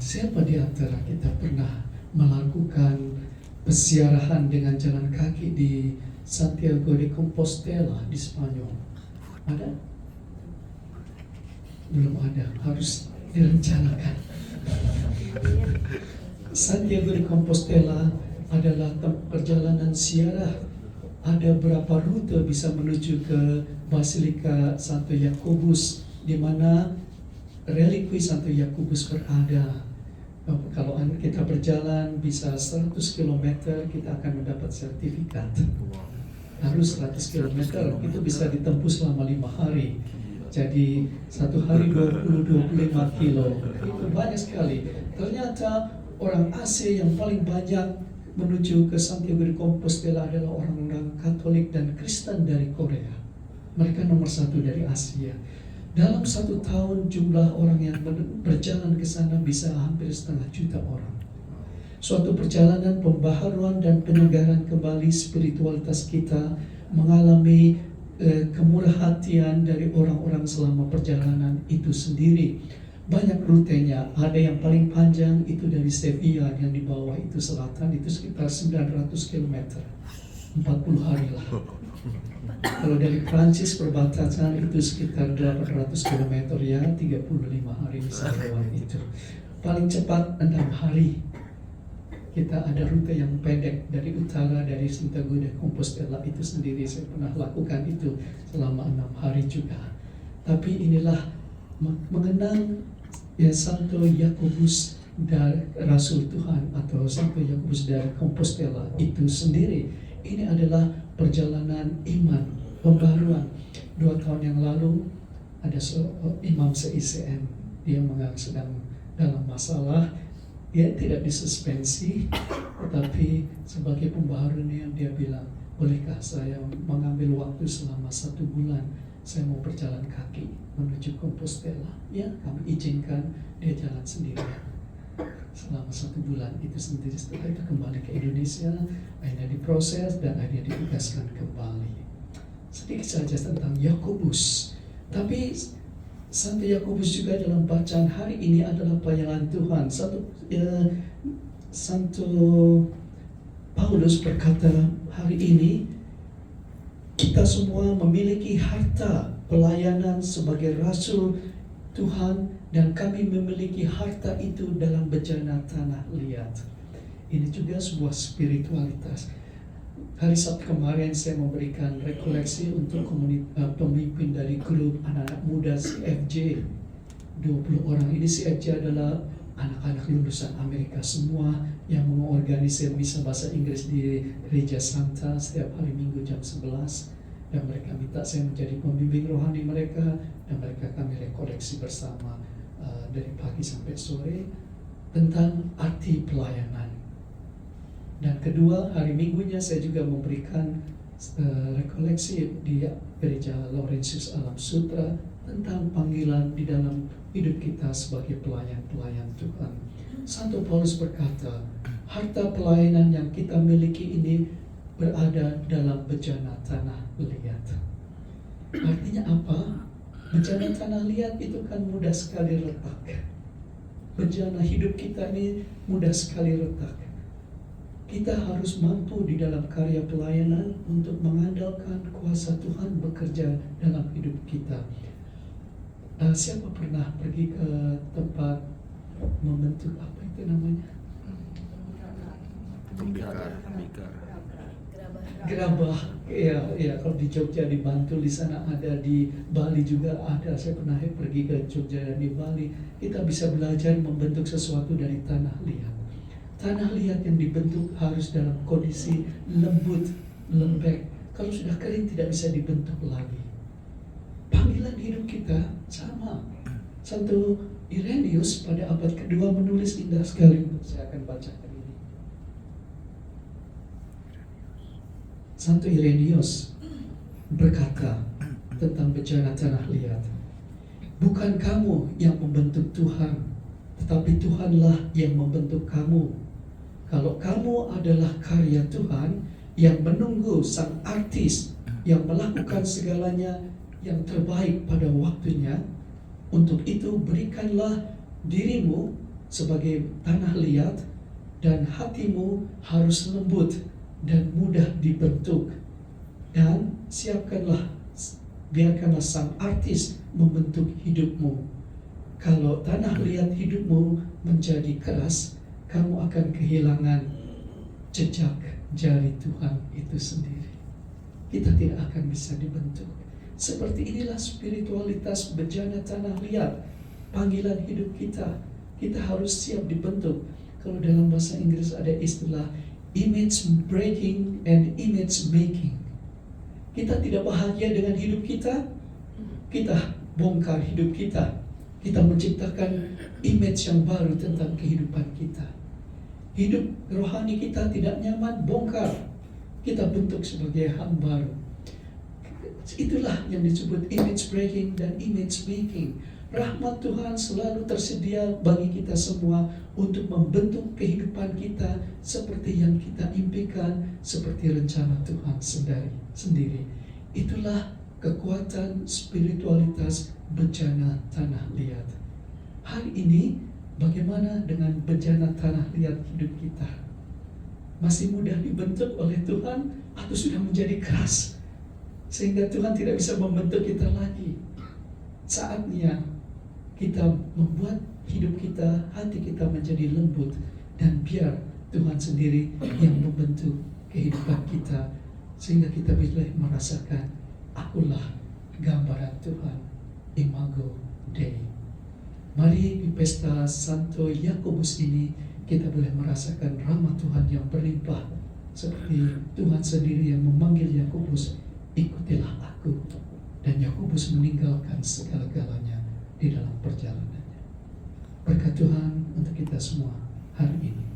Siapa di antara kita pernah melakukan pesiarahan dengan jalan kaki di Santiago de Compostela di Spanyol? Ada? Belum ada, harus direncanakan. Santiago de Compostela adalah perjalanan ziarah. Ada berapa rute bisa menuju ke Basilika Santo Yakobus, di mana relikwi Santo Yakobus berada. Kalau kita berjalan bisa 100 km, kita akan mendapat sertifikat. Harus 100 km, itu bisa ditempuh selama 5 hari. Jadi 1 hari 20-25 kilo, itu banyak sekali. Ternyata orang Asia yang paling banyak menuju ke Santiago de Compostela adalah orang-orang Katolik dan Kristen dari Korea. Mereka nomor 1 dari Asia. Dalam 1 tahun jumlah orang yang berjalan ke sana bisa hampir 500 juta orang. Suatu perjalanan pembaharuan dan penyegaran kembali spiritualitas kita, mengalami kemurah hatian dari orang-orang selama perjalanan itu sendiri. Banyak rutenya, ada yang paling panjang itu dari Sevilla yang di bawah itu selatan, itu sekitar 900 km, 40 hari lah. Kalau dari Prancis perbatasan itu sekitar 800 km ya, 35 hari bisa lewat itu. Paling cepat 6 hari. Kita ada rute yang pendek dari utara, dari Santiago de Compostela itu sendiri, saya pernah lakukan itu selama 6 hari juga. Tapi inilah mengenang ya Santo Yakobus dari Rasul Tuhan atau Santo Yakobus dari Compostela itu sendiri. Ini adalah perjalanan iman, pembaruan. 2 tahun yang lalu ada imam se-ICN, dia sedang dalam masalah, dia tidak disuspensi, tetapi sebagai pembaharuannya dia bilang, bolehkah saya mengambil waktu selama 1 bulan, saya mau berjalan kaki menuju Compostela. Ya, kami izinkan dia jalan sendirian selama 1 bulan itu sendiri. Setelah itu kembali ke Indonesia, akhirnya diproses dan akhirnya ditugaskan kembali. Sedikit saja tentang Yakobus. Tapi Santo Yakobus juga dalam bacaan hari ini adalah pelayanan Tuhan. Santo Paulus berkata hari ini kita semua memiliki harta pelayanan sebagai rasul Tuhan, dan kami memiliki harta itu dalam bejana tanah liat. Ini juga sebuah spiritualitas. Hari Sabtu kemarin saya memberikan rekoleksi untuk pemimpin dari grup anak-anak muda CFJ, 20 orang. Ini CFJ adalah anak-anak lulusan Amerika semua yang mengorganisir misa bahasa Inggris di Gereja Santa setiap hari Minggu jam 11. Dan mereka minta saya menjadi pembimbing rohani mereka, dan mereka kami rekoleksi bersama dari pagi sampai sore tentang arti pelayanan. Dan kedua, hari Minggunya saya juga memberikan rekoleksi di Gereja Laurentius Alam Sutra tentang panggilan di dalam hidup kita sebagai pelayan-pelayan Tuhan. Santo Paulus berkata, harta pelayanan yang kita miliki ini berada dalam bejana tanah liat. Artinya apa? Bejana tanah liat itu kan mudah sekali retak. Bejana hidup kita ini mudah sekali retak. Kita harus mampu di dalam karya pelayanan untuk mengandalkan kuasa Tuhan bekerja dalam hidup kita. Siapa pernah pergi ke tempat membentuk apa itu namanya? Gerabah, ya kalau di Jogja, di Bantul, di sana ada, di Bali juga ada. Saya pernah pergi ke Jogja dan di Bali. Kita bisa belajar membentuk sesuatu dari tanah liat. Tanah liat yang dibentuk harus dalam kondisi lembut, lembek. Kalau sudah kering tidak bisa dibentuk lagi. Panggilan hidup kita sama. Santo Irenaeus pada abad kedua menulis indah sekali. Saya akan bacakan ini. Santo Irenaeus berkata tentang bejana tanah liat, bukan kamu yang membentuk Tuhan, tetapi Tuhanlah yang membentuk kamu. Kalau kamu adalah karya Tuhan yang menunggu sang artis yang melakukan segalanya yang terbaik pada waktunya, untuk itu berikanlah dirimu sebagai tanah liat, dan hatimu harus lembut dan mudah dibentuk. Dan biarkanlah sang artis membentuk hidupmu. Kalau tanah liat hidupmu menjadi keras, kamu akan kehilangan jejak jari Tuhan itu sendiri. Kita tidak akan bisa dibentuk. Seperti inilah spiritualitas bejana tanah liat, panggilan hidup kita. Kita harus siap dibentuk. Kalau dalam bahasa Inggris ada istilah image breaking and image making. Kita tidak bahagia dengan hidup kita, kita bongkar hidup kita. Kita menciptakan image yang baru tentang kehidupan kita. Hidup rohani kita tidak nyaman, bongkar. Kita bentuk sebagai hamba baru. Itulah yang disebut image breaking dan image making. Rahmat Tuhan selalu tersedia bagi kita semua untuk membentuk kehidupan kita seperti yang kita impikan, seperti rencana Tuhan sendiri. Itulah kekuatan spiritualitas bejana tanah liat. Hari ini bagaimana dengan bejana tanah liat hidup kita? Masih mudah dibentuk oleh Tuhan atau sudah menjadi keras sehingga Tuhan tidak bisa membentuk kita lagi? Saatnya kita membuat hidup kita, hati kita menjadi lembut, dan biar Tuhan sendiri yang membentuk kehidupan kita sehingga kita bisa merasakan akulah gambaran Tuhan, imago Dei. Mari di pesta Santo Yakobus ini kita boleh merasakan rahmat Tuhan yang berlimpah, seperti Tuhan sendiri yang memanggil Yakobus, ikutilah aku. Dan Yakobus meninggalkan segala-galanya di dalam perjalanannya. Berkat Tuhan untuk kita semua hari ini.